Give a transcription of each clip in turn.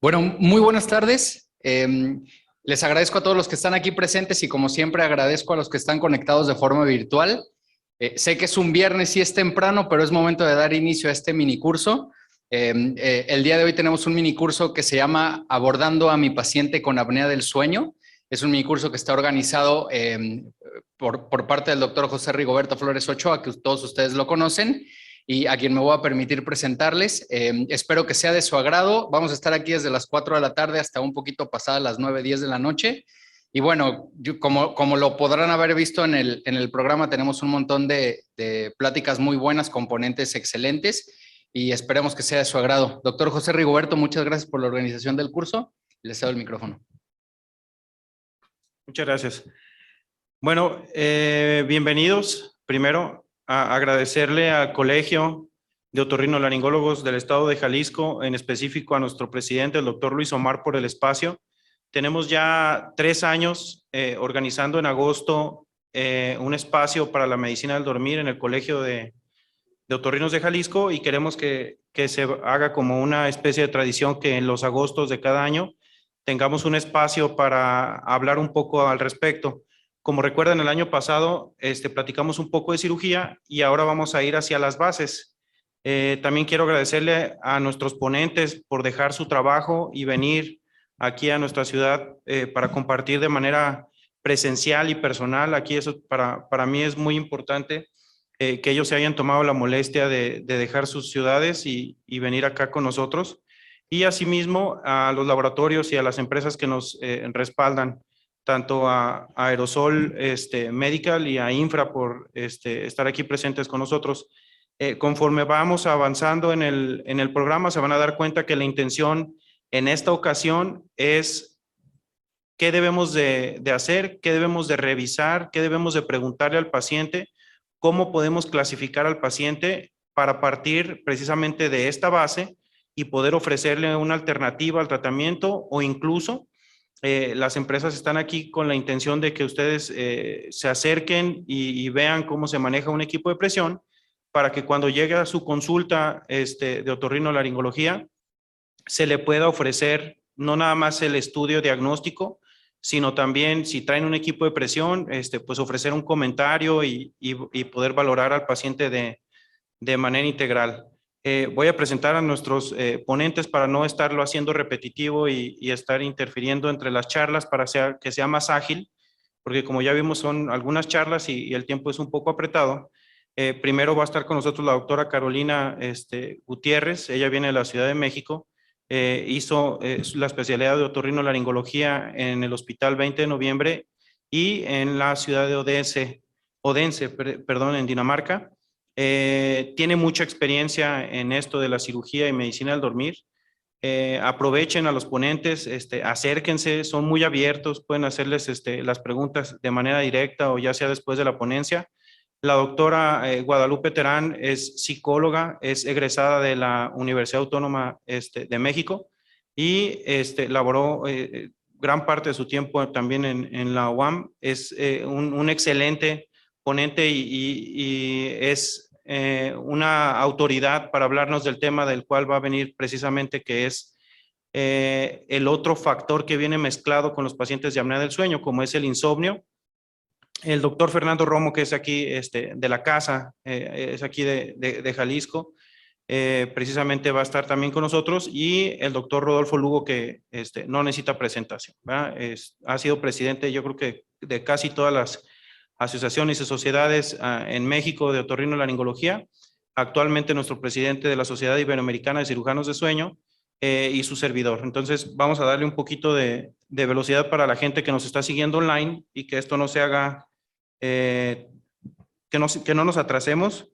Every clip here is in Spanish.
Bueno, muy buenas tardes. Les agradezco a todos los que están aquí presentes y como siempre agradezco a los que están conectados de forma virtual. Sé que es un viernes y es temprano, pero es momento de dar inicio a este minicurso. El día de hoy tenemos un minicurso que se llama Abordando a mi paciente con apnea del sueño. Es un minicurso que está organizado por parte del doctor José Rigoberto Flores Ochoa, que todos ustedes lo conocen y a quien me voy a permitir presentarles. Espero que sea de su agrado. Vamos a estar aquí desde las 4 de la tarde hasta un poquito pasadas las 9, 10 de la noche. Y bueno, como lo podrán haber visto en el programa, tenemos un montón de pláticas muy buenas, componentes excelentes y esperemos que sea de su agrado. Doctor José Rigoberto, muchas gracias por la organización del curso. Les cedo el micrófono. Muchas gracias. Bueno, bienvenidos. Primero, a agradecerle al Colegio de Otorrinolaringólogos del Estado de Jalisco, en específico a nuestro presidente, el doctor Luis Omar, por el espacio. Tenemos ya 3 años organizando en agosto un espacio para la medicina del dormir en el Colegio de Otorrinos de Jalisco y queremos que se haga como una especie de tradición que en los agostos de cada año tengamos un espacio para hablar un poco al respecto. Como recuerdan, el año pasado platicamos un poco de cirugía y ahora vamos a ir hacia las bases. También quiero agradecerle a nuestros ponentes por dejar su trabajo y venir aquí a nuestra ciudad para compartir de manera presencial y personal. Aquí eso para mí es muy importante que ellos se hayan tomado la molestia de dejar sus ciudades y venir acá con nosotros. Y asimismo a los laboratorios y a las empresas que nos respaldan, tanto a Aerosol Medical y a Infra por estar aquí presentes con nosotros. Conforme vamos avanzando en el programa, se van a dar cuenta que la intención en esta ocasión es qué debemos de hacer, qué debemos de revisar, qué debemos de preguntarle al paciente, cómo podemos clasificar al paciente para partir precisamente de esta base y poder ofrecerle una alternativa al tratamiento o incluso las empresas están aquí con la intención de que ustedes se acerquen y vean cómo se maneja un equipo de presión para que cuando llegue a su consulta de otorrinolaringología se le pueda ofrecer no nada más el estudio diagnóstico, sino también si traen un equipo de presión, pues ofrecer un comentario y poder valorar al paciente de manera integral. Voy a presentar a nuestros ponentes para no estarlo haciendo repetitivo y estar interfiriendo entre las charlas para que sea más ágil, porque como ya vimos son algunas charlas y el tiempo es un poco apretado. Primero va a estar con nosotros la doctora Carolina Gutiérrez, ella viene de la Ciudad de México, hizo la especialidad de otorrinolaringología en el Hospital 20 de Noviembre y en la ciudad de Odense, perdón, en Dinamarca. Tiene mucha experiencia en esto de la cirugía y medicina del dormir. Aprovechen a los ponentes, acérquense, son muy abiertos, pueden hacerles las preguntas de manera directa o ya sea después de la ponencia. La doctora Guadalupe Terán es psicóloga, es egresada de la Universidad Autónoma de México y laboró gran parte de su tiempo también en la UAM. Es un excelente ponente y es una autoridad para hablarnos del tema del cual va a venir precisamente, que es el otro factor que viene mezclado con los pacientes de apnea del sueño, como es el insomnio. El doctor Fernando Romo, que es aquí de la casa, es aquí de Jalisco, precisamente va a estar también con nosotros, y el doctor Rodolfo Lugo, que no necesita presentación, ha sido presidente, yo creo que de casi todas las asociaciones y sociedades en México de otorrinolaringología, actualmente nuestro presidente de la Sociedad Iberoamericana de Cirujanos de Sueño, y su servidor. Entonces vamos a darle un poquito de velocidad para la gente que nos está siguiendo online y que esto no se haga que no nos atrasemos.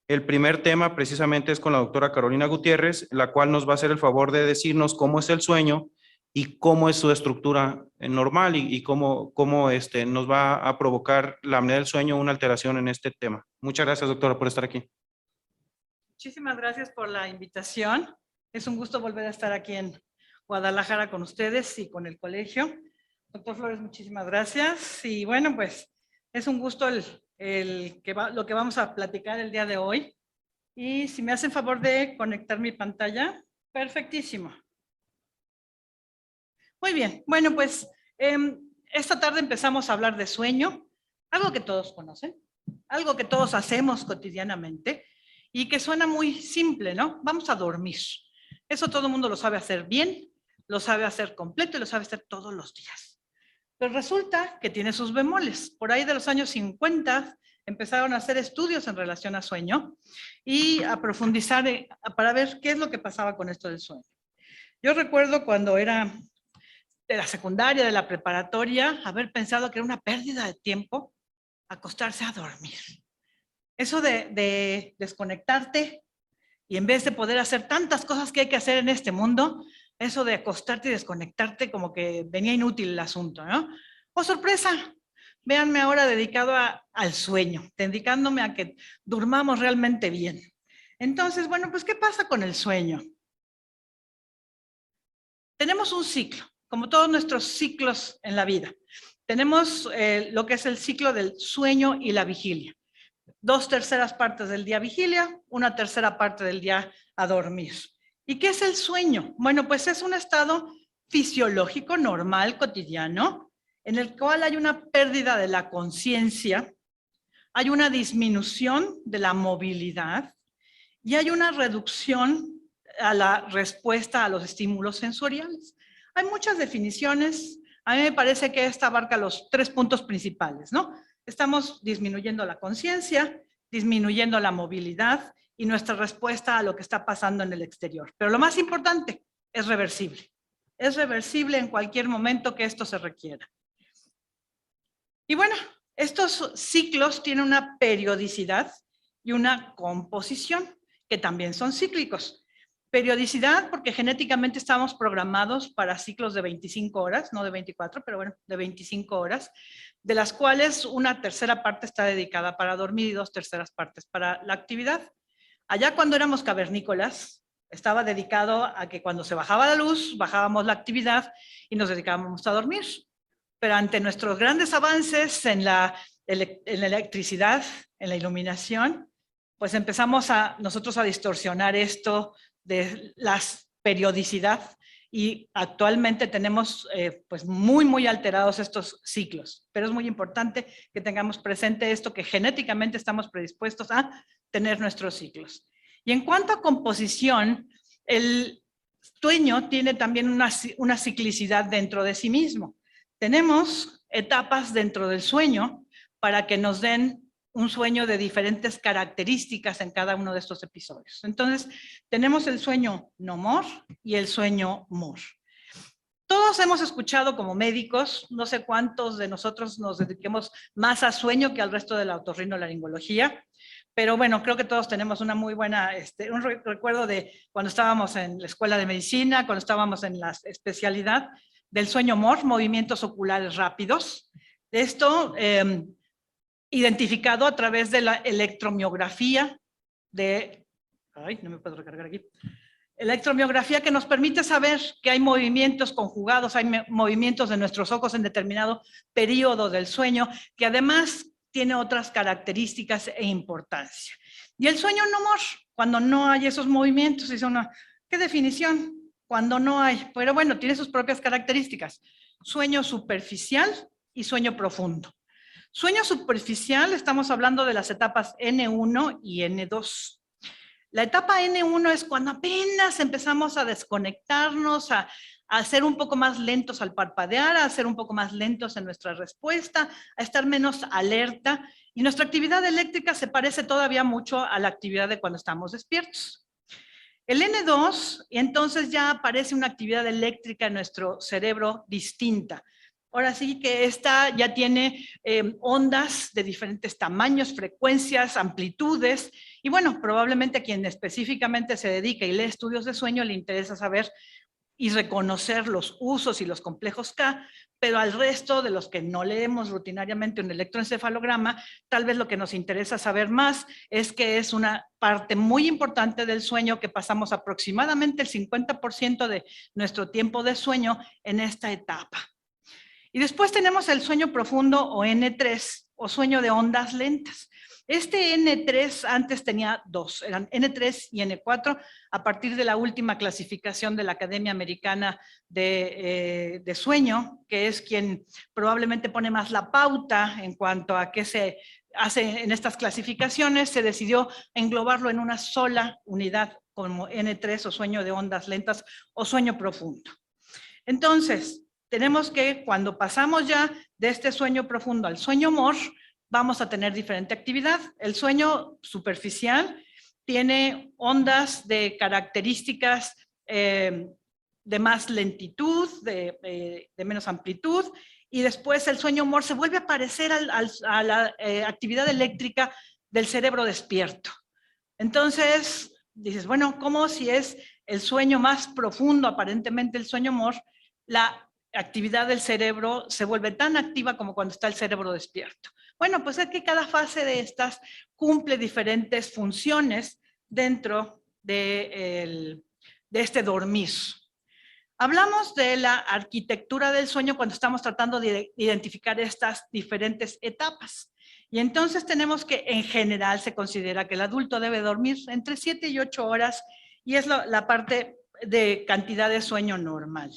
El primer tema precisamente es con la doctora Carolina Gutiérrez, la cual nos va a hacer el favor de decirnos cómo es el sueño y cómo es su estructura normal y cómo nos va a provocar la apnea del sueño una alteración en este tema. Muchas gracias, doctora, por estar aquí. Muchísimas gracias por la invitación. Es un gusto volver a estar aquí en Guadalajara con ustedes y con el colegio. Doctor Flores, muchísimas gracias. Y bueno, pues es un gusto lo que vamos a platicar el día de hoy. Y si me hacen favor de conectar mi pantalla, perfectísimo. Muy bien, bueno, pues esta tarde empezamos a hablar de sueño, algo que todos conocen, algo que todos hacemos cotidianamente y que suena muy simple, ¿no? Vamos a dormir. Eso todo el mundo lo sabe hacer bien, lo sabe hacer completo y lo sabe hacer todos los días. Pero resulta que tiene sus bemoles. Por ahí de los años 50 empezaron a hacer estudios en relación a sueño y a profundizar para ver qué es lo que pasaba con esto del sueño. Yo recuerdo cuando era de la secundaria, de la preparatoria, haber pensado que era una pérdida de tiempo acostarse a dormir. Eso de desconectarte y en vez de poder hacer tantas cosas que hay que hacer en este mundo, eso de acostarte y desconectarte como que venía inútil el asunto, ¿no? ¡Oh, sorpresa! Véanme ahora dedicado al sueño, dedicándome a que durmamos realmente bien. Entonces, bueno, pues, ¿qué pasa con el sueño? Tenemos un ciclo, como todos nuestros ciclos en la vida. Tenemos lo que es el ciclo del sueño y la vigilia. 2/3 partes del día vigilia, 1/3 parte del día a dormir. ¿Y qué es el sueño? Bueno, pues es un estado fisiológico normal, cotidiano, en el cual hay una pérdida de la conciencia, hay una disminución de la movilidad y hay una reducción a la respuesta a los estímulos sensoriales. Hay muchas definiciones. A mí me parece que esta abarca los 3 puntos principales, ¿no? Estamos disminuyendo la conciencia, disminuyendo la movilidad y nuestra respuesta a lo que está pasando en el exterior. Pero lo más importante, es reversible. Es reversible en cualquier momento que esto se requiera. Y bueno, estos ciclos tienen una periodicidad y una composición, que también son cíclicos. Periodicidad, porque genéticamente estamos programados para ciclos de 25 horas, no de 24, pero bueno, de 25 horas, de las cuales 1/3 parte está dedicada para dormir y 2/3 partes para la actividad. Allá cuando éramos cavernícolas, estaba dedicado a que cuando se bajaba la luz, bajábamos la actividad y nos dedicábamos a dormir. Pero ante nuestros grandes avances en la electricidad, en la iluminación, pues empezamos nosotros a distorsionar esto de la periodicidad y actualmente tenemos pues muy alterados estos ciclos. Pero es muy importante que tengamos presente esto, que genéticamente estamos predispuestos a tener nuestros ciclos. Y en cuanto a composición, el sueño tiene también una ciclicidad dentro de sí mismo. Tenemos etapas dentro del sueño para que nos den un sueño de diferentes características en cada uno de estos episodios. Entonces, tenemos el sueño no more y el sueño more. Todos hemos escuchado como médicos, no sé cuántos de nosotros nos dediquemos más a sueño que al resto de la otorrinolaringología, pero bueno, creo que todos tenemos una muy buena, un recuerdo de cuando estábamos en la escuela de medicina, cuando estábamos en la especialidad del sueño MOR, movimientos oculares rápidos. Esto identificado a través de la electromiografía no me puedo recargar aquí. Electromiografía que nos permite saber que hay movimientos conjugados, hay movimientos de nuestros ojos en determinado periodo del sueño, que además tiene otras características e importancia. Y el sueño no more, cuando no hay esos movimientos, dice uno, ¿qué definición? Cuando no hay, pero bueno, tiene sus propias características. Sueño superficial y sueño profundo. Sueño superficial, estamos hablando de las etapas N1 y N2. La etapa N1 es cuando apenas empezamos a desconectarnos, a ser un poco más lentos al parpadear, a ser un poco más lentos en nuestra respuesta, a estar menos alerta. Y nuestra actividad eléctrica se parece todavía mucho a la actividad de cuando estamos despiertos. El N2, y entonces ya aparece una actividad eléctrica en nuestro cerebro distinta. Ahora sí que esta ya tiene ondas de diferentes tamaños, frecuencias, amplitudes, y bueno, probablemente a quien específicamente se dedica y lee estudios de sueño le interesa saber y reconocer los usos y los complejos K, pero al resto de los que no leemos rutinariamente un electroencefalograma, tal vez lo que nos interesa saber más es que es una parte muy importante del sueño, que pasamos aproximadamente el 50% de nuestro tiempo de sueño en esta etapa. Y después tenemos el sueño profundo o N3, o sueño de ondas lentas. Este N3 antes tenía dos, eran N3 y N4, a partir de la última clasificación de la Academia Americana de Sueño, que es quien probablemente pone más la pauta en cuanto a qué se hace en estas clasificaciones. Se decidió englobarlo en una sola unidad como N3 o sueño de ondas lentas o sueño profundo. Entonces, tenemos que cuando pasamos ya de este sueño profundo al sueño MOR, vamos a tener diferente actividad. El sueño superficial tiene ondas de características de más lentitud, de menos amplitud, y después el sueño MOR se vuelve a parecer a la actividad eléctrica del cerebro despierto. Entonces, dices, bueno, ¿cómo si es el sueño más profundo, aparentemente el sueño MOR, la actividad del cerebro se vuelve tan activa como cuando está el cerebro despierto? Bueno, pues es que cada fase de estas cumple diferentes funciones dentro de este dormir. Hablamos de la arquitectura del sueño cuando estamos tratando de identificar estas diferentes etapas. Y entonces tenemos que, en general, se considera que el adulto debe dormir entre 7 y 8 horas, y es la parte de cantidad de sueño normal.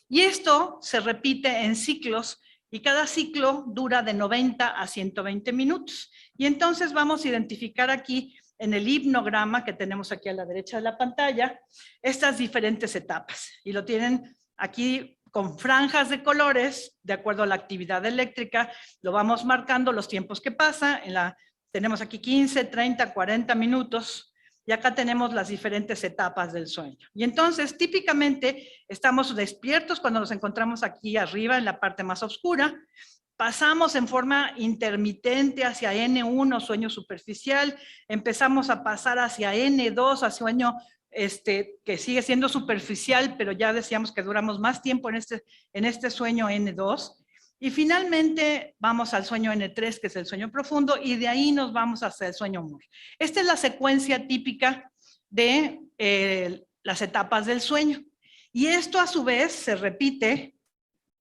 Y esto se repite en ciclos, y cada ciclo dura de 90 a 120 minutos. Y entonces vamos a identificar aquí, en el hipnograma que tenemos aquí a la derecha de la pantalla, estas diferentes etapas. Y lo tienen aquí con franjas de colores, de acuerdo a la actividad eléctrica, lo vamos marcando los tiempos que pasa. Tenemos aquí 15, 30, 40 minutos, y acá tenemos las diferentes etapas del sueño. Y entonces, típicamente, estamos despiertos cuando nos encontramos aquí arriba, en la parte más oscura. Pasamos en forma intermitente hacia N1, sueño superficial, empezamos a pasar hacia N2, a sueño que sigue siendo superficial, pero ya decíamos que duramos más tiempo en este sueño N2, y finalmente vamos al sueño N3, que es el sueño profundo, y de ahí nos vamos hacia el sueño MOR. Esta es la secuencia típica de las etapas del sueño, y esto a su vez se repite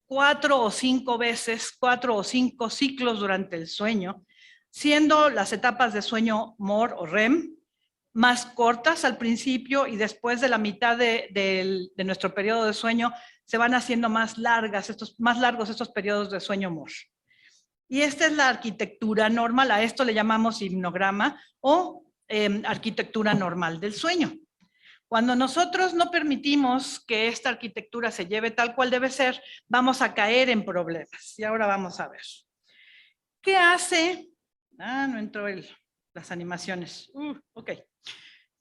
4 o 5 veces, 4 o 5 ciclos durante el sueño, siendo las etapas de sueño MOR o REM más cortas al principio, y después de la mitad de nuestro periodo de sueño se van haciendo más largos estos periodos de sueño MOR. Y esta es la arquitectura normal, a esto le llamamos hipnograma o arquitectura normal del sueño. Cuando nosotros no permitimos que esta arquitectura se lleve tal cual debe ser, vamos a caer en problemas. Y ahora vamos a ver. ¿Qué hace? No entró las animaciones. Ok.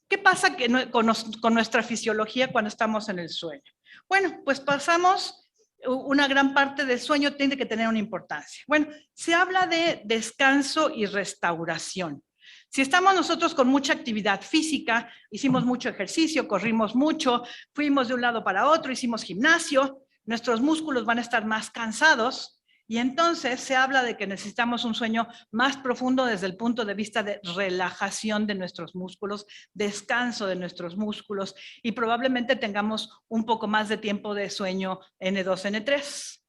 ¿Qué pasa con nuestra fisiología cuando estamos en el sueño? Bueno, pues pasamos una gran parte del sueño, tiene que tener una importancia. Bueno, se habla de descanso y restauración. Si estamos nosotros con mucha actividad física, hicimos mucho ejercicio, corrimos mucho, fuimos de un lado para otro, hicimos gimnasio, nuestros músculos van a estar más cansados, y entonces se habla de que necesitamos un sueño más profundo desde el punto de vista de relajación de nuestros músculos, descanso de nuestros músculos, y probablemente tengamos un poco más de tiempo de sueño N2, N3.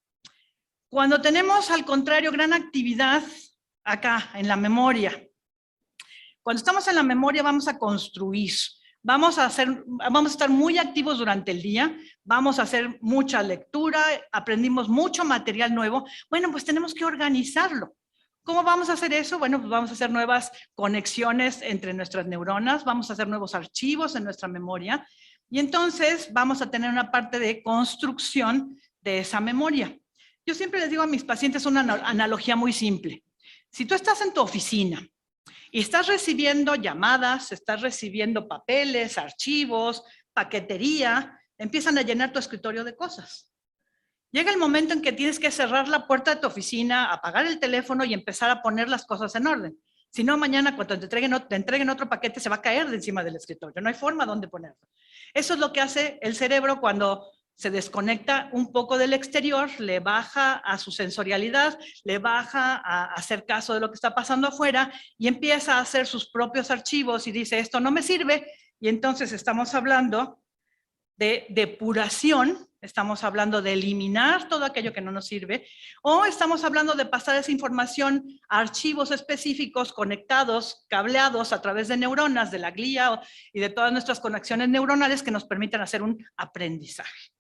Cuando tenemos, al contrario, gran actividad acá en la memoria, cuando estamos en la memoria vamos a construir, vamos a estar muy activos durante el día, vamos a hacer mucha lectura, aprendimos mucho material nuevo. Bueno, pues tenemos que organizarlo. ¿Cómo vamos a hacer eso? Bueno, pues vamos a hacer nuevas conexiones entre nuestras neuronas, vamos a hacer nuevos archivos en nuestra memoria, y entonces vamos a tener una parte de construcción de esa memoria. Yo siempre les digo a mis pacientes una analogía muy simple. Si tú estás en tu oficina y estás recibiendo llamadas, estás recibiendo papeles, archivos, paquetería, empiezan a llenar tu escritorio de cosas. Llega el momento en que tienes que cerrar la puerta de tu oficina, apagar el teléfono y empezar a poner las cosas en orden. Si no, mañana cuando te entreguen otro paquete se va a caer de encima del escritorio. No hay forma donde ponerlo. Eso es lo que hace el cerebro cuando se desconecta un poco del exterior, le baja a su sensorialidad, le baja a hacer caso de lo que está pasando afuera y empieza a hacer sus propios archivos y dice, esto no me sirve. Y entonces estamos hablando de depuración, estamos hablando de eliminar todo aquello que no nos sirve, o estamos hablando de pasar esa información a archivos específicos conectados, cableados a través de neuronas, de la glía y de todas nuestras conexiones neuronales que nos permitan hacer un aprendizaje.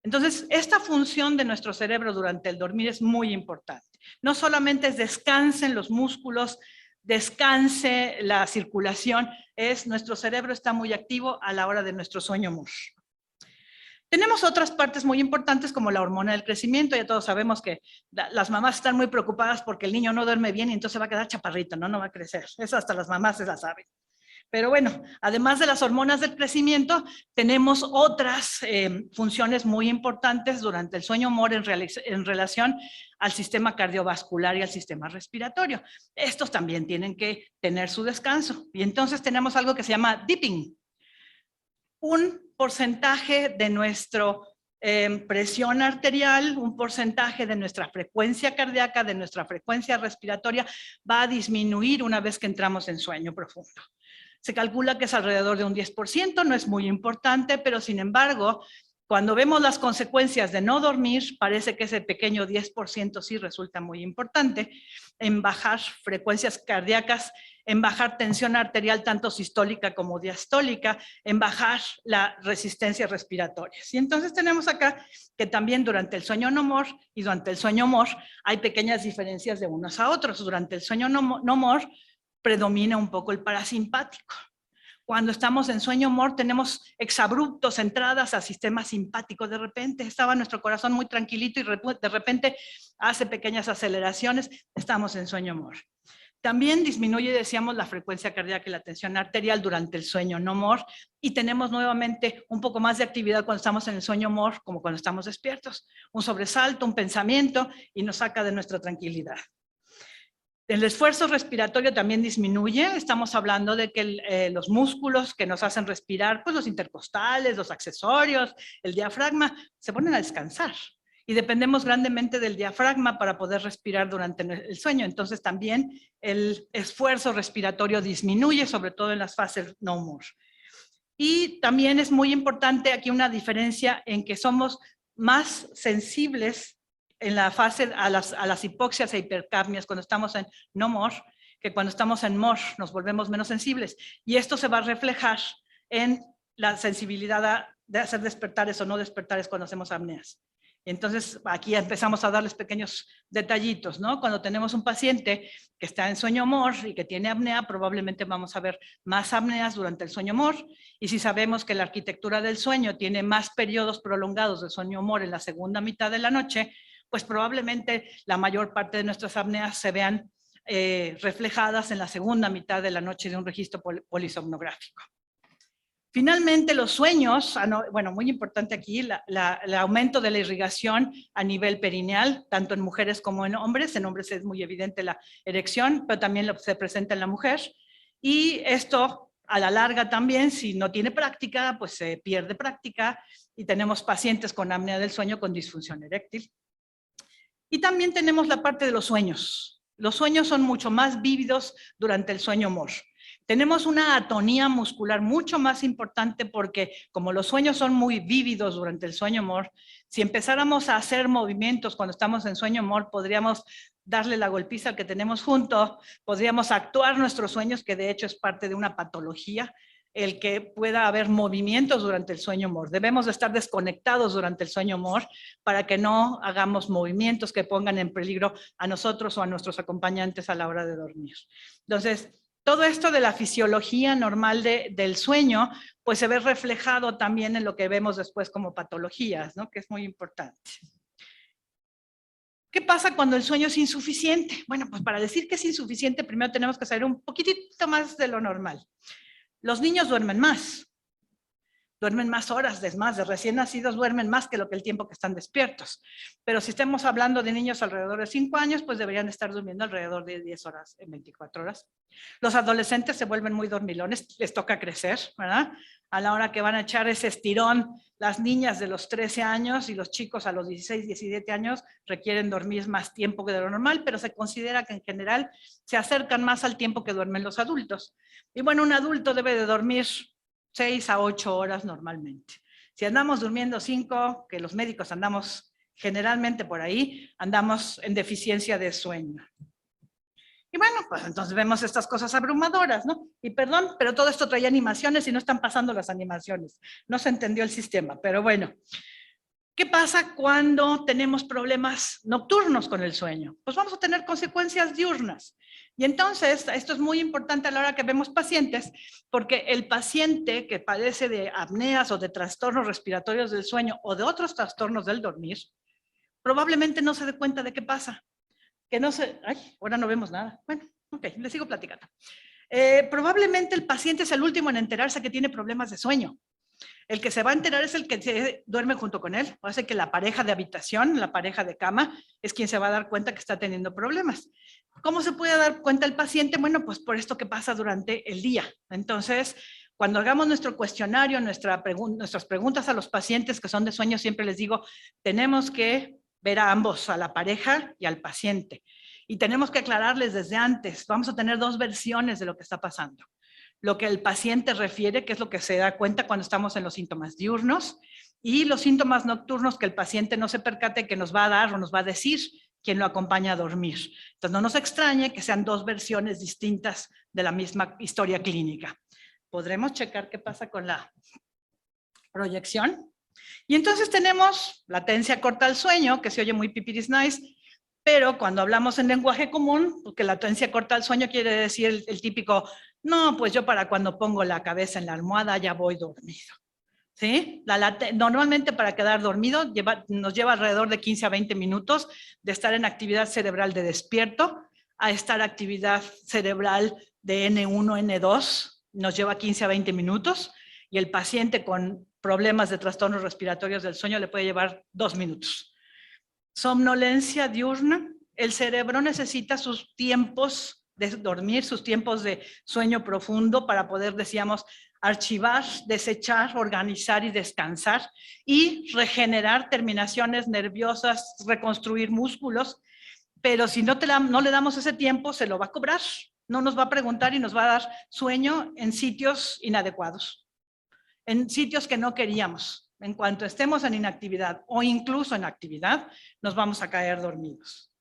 Entonces, esta función de nuestro cerebro durante el dormir es muy importante. No solamente es descansen los músculos, descanse la circulación, es nuestro cerebro está muy activo a la hora de nuestro sueño MOR. Tenemos otras partes muy importantes como la hormona del crecimiento. Ya todos sabemos que las mamás están muy preocupadas porque el niño no duerme bien y entonces va a quedar chaparrito, no va a crecer. Eso hasta las mamás se la saben. Pero bueno, además de las hormonas del crecimiento, tenemos otras funciones muy importantes durante el sueño MOR en relación al sistema cardiovascular y al sistema respiratorio. Estos también tienen que tener su descanso. Y entonces tenemos algo que se llama dipping. Un porcentaje de nuestra presión arterial, un porcentaje de nuestra frecuencia cardíaca, de nuestra frecuencia respiratoria, va a disminuir una vez que entramos en sueño profundo. Se calcula que es alrededor de un 10%, no es muy importante, pero sin embargo, cuando vemos las consecuencias de no dormir, parece que ese pequeño 10% sí resulta muy importante en bajar frecuencias cardíacas, en bajar tensión arterial tanto sistólica como diastólica, en bajar la resistencia respiratoria. Y entonces tenemos acá que también durante el sueño no MOR y durante el sueño MOR hay pequeñas diferencias de unos a otros. Durante el sueño no MOR predomina un poco el parasimpático. Cuando estamos en sueño MOR tenemos exabruptos, entradas al sistema simpático. De repente estaba nuestro corazón muy tranquilito y de repente hace pequeñas aceleraciones. Estamos en sueño MOR. También disminuye, decíamos, la frecuencia cardíaca y la tensión arterial durante el sueño no MOR y tenemos nuevamente un poco más de actividad cuando estamos en el sueño MOR como cuando estamos despiertos. Un sobresalto, un pensamiento y nos saca de nuestra tranquilidad. El esfuerzo respiratorio también disminuye. Estamos hablando de que los músculos que nos hacen respirar, pues los intercostales, los accesorios, el diafragma, se ponen a descansar. Y dependemos grandemente del diafragma para poder respirar durante el sueño. Entonces también el esfuerzo respiratorio disminuye, sobre todo en las fases no MOR. Y también es muy importante aquí una diferencia en que somos más sensibles en la fase a las hipoxias e hipercapnias cuando estamos en no MOR, que cuando estamos en MOR nos volvemos menos sensibles. Y esto se va a reflejar en la sensibilidad de hacer despertares o no despertares cuando hacemos apneas. Y entonces aquí empezamos a darles pequeños detallitos, ¿no? Cuando tenemos un paciente que está en sueño MOR y que tiene apnea, probablemente vamos a ver más apneas durante el sueño MOR. Y si sabemos que la arquitectura del sueño tiene más periodos prolongados de sueño MOR en la segunda mitad de la noche, pues probablemente la mayor parte de nuestras apneas se vean reflejadas en la segunda mitad de la noche de un registro polisomnográfico. Finalmente, los sueños, bueno, muy importante aquí, el aumento de la irrigación a nivel perineal, tanto en mujeres como en hombres. En hombres es muy evidente la erección, pero también se presenta en la mujer. Y esto, a la larga también, si no tiene práctica, pues se pierde práctica y tenemos pacientes con apnea del sueño con disfunción eréctil. Y también tenemos la parte de los sueños. Los sueños son mucho más vívidos durante el sueño MOR. Tenemos una atonía muscular mucho más importante porque como los sueños son muy vívidos durante el sueño MOR, si empezáramos a hacer movimientos cuando estamos en sueño MOR, podríamos darle la golpiza al que tenemos junto, podríamos actuar nuestros sueños, que de hecho es parte de una patología, el que pueda haber movimientos durante el sueño MOR. Debemos de estar desconectados durante el sueño MOR para que no hagamos movimientos que pongan en peligro a nosotros o a nuestros acompañantes a la hora de dormir. Entonces, todo esto de la fisiología normal del sueño, pues se ve reflejado también en lo que vemos después como patologías, ¿no? Que es muy importante. ¿Qué pasa cuando el sueño es insuficiente? Bueno, pues para decir que es insuficiente, primero tenemos que saber un poquitito más de lo normal. Los niños duermen más horas, es más, de recién nacidos duermen más que el tiempo que están despiertos. Pero si estamos hablando de niños alrededor de 5 años, pues deberían estar durmiendo alrededor de 10 horas en 24 horas. Los adolescentes se vuelven muy dormilones, les toca crecer, ¿verdad? A la hora que van a echar ese estirón, las niñas de los 13 años y los chicos a los 16, 17 años requieren dormir más tiempo que de lo normal, pero se considera que en general se acercan más al tiempo que duermen los adultos. Y bueno, un adulto debe de dormir 6 a 8 horas normalmente. Si andamos durmiendo 5, que los médicos andamos generalmente por ahí, andamos en deficiencia de sueño. Y bueno, pues entonces vemos estas cosas abrumadoras, ¿no? Y perdón, pero todo esto traía animaciones y no están pasando las animaciones. No se entendió el sistema, pero bueno. ¿Qué pasa cuando tenemos problemas nocturnos con el sueño? Pues vamos a tener consecuencias diurnas. Y entonces, esto es muy importante a la hora que vemos pacientes, porque el paciente que padece de apneas o de trastornos respiratorios del sueño o de otros trastornos del dormir, probablemente no se dé cuenta de qué pasa. Que no se... Ay, ahora no vemos nada. Bueno, ok, les sigo platicando. Probablemente el paciente es el último en enterarse que tiene problemas de sueño. El que se va a enterar es el que se duerme junto con él. O hace que la pareja de habitación, la pareja de cama, es quien se va a dar cuenta que está teniendo problemas. ¿Cómo se puede dar cuenta el paciente? Bueno, pues por esto que pasa durante el día. Entonces, cuando hagamos nuestro cuestionario, nuestras preguntas a los pacientes que son de sueño, siempre les digo, tenemos que ver a ambos, a la pareja y al paciente. Y tenemos que aclararles desde antes. Vamos a tener 2 versiones de lo que está pasando. Lo que el paciente refiere, que es lo que se da cuenta cuando estamos en los síntomas diurnos, y los síntomas nocturnos que el paciente no se percate que nos va a dar o nos va a decir quien lo acompaña a dormir. Entonces no nos extrañe que sean 2 versiones distintas de la misma historia clínica. ¿Podremos checar qué pasa con la proyección? Y entonces tenemos latencia corta al sueño, que se oye muy pipiris nice, pero cuando hablamos en lenguaje común, porque la latencia corta al sueño quiere decir el típico, no, pues yo para cuando pongo la cabeza en la almohada ya voy dormido. ¿Sí? Normalmente para quedar dormido nos lleva alrededor de 15 a 20 minutos de estar en actividad cerebral de despierto a estar actividad cerebral de N1, N2, nos lleva 15 a 20 minutos, y el paciente con problemas de trastornos respiratorios del sueño le puede llevar 2 minutos. Somnolencia diurna, el cerebro necesita sus tiempos de dormir, sus tiempos de sueño profundo para poder, decíamos, archivar, desechar, organizar y descansar y regenerar terminaciones nerviosas, reconstruir músculos, pero si no le damos ese tiempo, se lo va a cobrar, no nos va a preguntar y nos va a dar sueño en sitios inadecuados, en sitios que no queríamos. En cuanto estemos en inactividad o incluso en actividad, nos vamos a caer dormidos.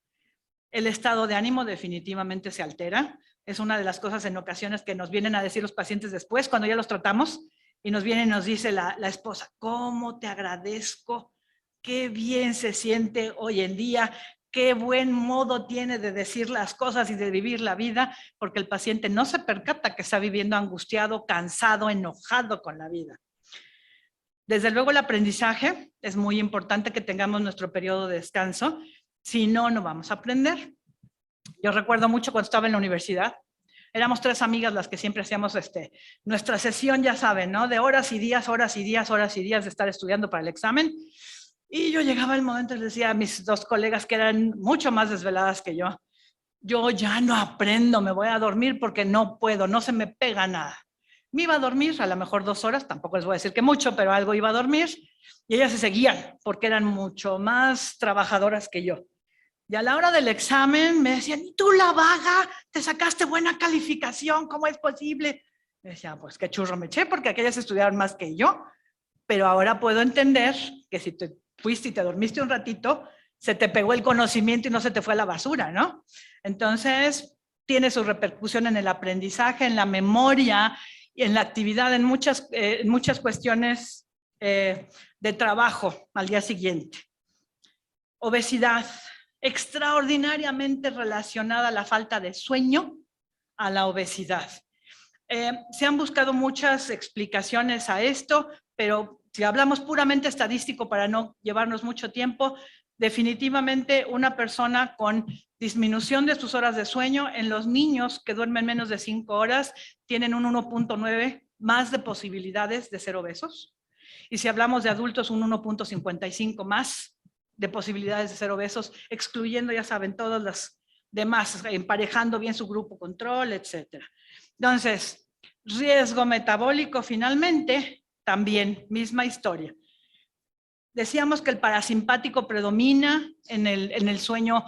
El estado de ánimo definitivamente se altera. Es una de las cosas en ocasiones que nos vienen a decir los pacientes después, cuando ya los tratamos, y nos viene y nos dice la esposa, ¿cómo te agradezco? Qué bien se siente hoy en día, qué buen modo tiene de decir las cosas y de vivir la vida, porque el paciente no se percata que está viviendo angustiado, cansado, enojado con la vida. Desde luego el aprendizaje, es muy importante que tengamos nuestro periodo de descanso, si no, no vamos a aprender. Yo recuerdo mucho cuando estaba en la universidad, éramos 3 amigas las que siempre hacíamos nuestra sesión, ya saben, ¿no? De horas y días, horas y días, horas y días de estar estudiando para el examen. Y yo llegaba el momento y les decía a mis 2 colegas que eran mucho más desveladas que yo ya no aprendo, me voy a dormir porque no puedo, no se me pega nada. Me iba a dormir, a lo mejor 2 horas, tampoco les voy a decir que mucho, pero algo iba a dormir, y ellas se seguían, porque eran mucho más trabajadoras que yo. Y a la hora del examen me decían, ¿y tú la vaga? ¿Te sacaste buena calificación? ¿Cómo es posible? Me decía, pues qué churro me eché, porque aquellas estudiaron más que yo, pero ahora puedo entender que si te fuiste y te dormiste un ratito, se te pegó el conocimiento y no se te fue a la basura, ¿no? Entonces, tiene su repercusión en el aprendizaje, en la memoria y en la actividad, en muchas cuestiones de trabajo al día siguiente. Obesidad, extraordinariamente relacionada a la falta de sueño, a la obesidad. Se han buscado muchas explicaciones a esto, pero si hablamos puramente estadístico para no llevarnos mucho tiempo, definitivamente una persona con disminución de sus horas de sueño, en los niños que duermen menos de 5 horas, tienen un 1.9 más de posibilidades de ser obesos. Y si hablamos de adultos, un 1.55 más de posibilidades de ser obesos, excluyendo, ya saben, todas las demás, emparejando bien su grupo control, etc. Entonces, riesgo metabólico, finalmente, también misma historia. Decíamos que el parasimpático predomina en el sueño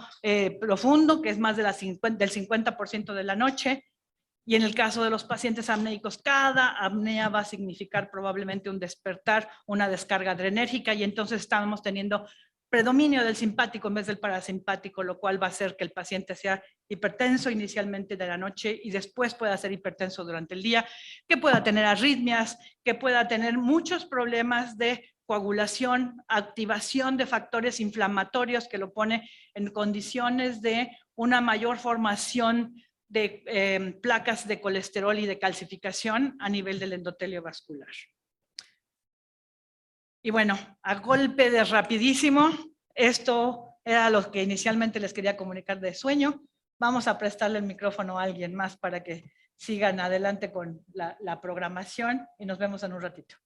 profundo, que es más del 50% de la noche, Y en el caso de los pacientes apnéicos, cada apnea va a significar probablemente un despertar, una descarga adrenérgica, y entonces estamos teniendo predominio del simpático en vez del parasimpático, lo cual va a hacer que el paciente sea hipertenso inicialmente de la noche y después pueda ser hipertenso durante el día, que pueda tener arritmias, que pueda tener muchos problemas de coagulación, activación de factores inflamatorios que lo pone en condiciones de una mayor formación de placas de colesterol y de calcificación a nivel del endotelio vascular. Y bueno, a golpe de rapidísimo, esto era lo que inicialmente les quería comunicar de sueño. Vamos a prestarle el micrófono a alguien más para que sigan adelante con la programación y nos vemos en un ratito.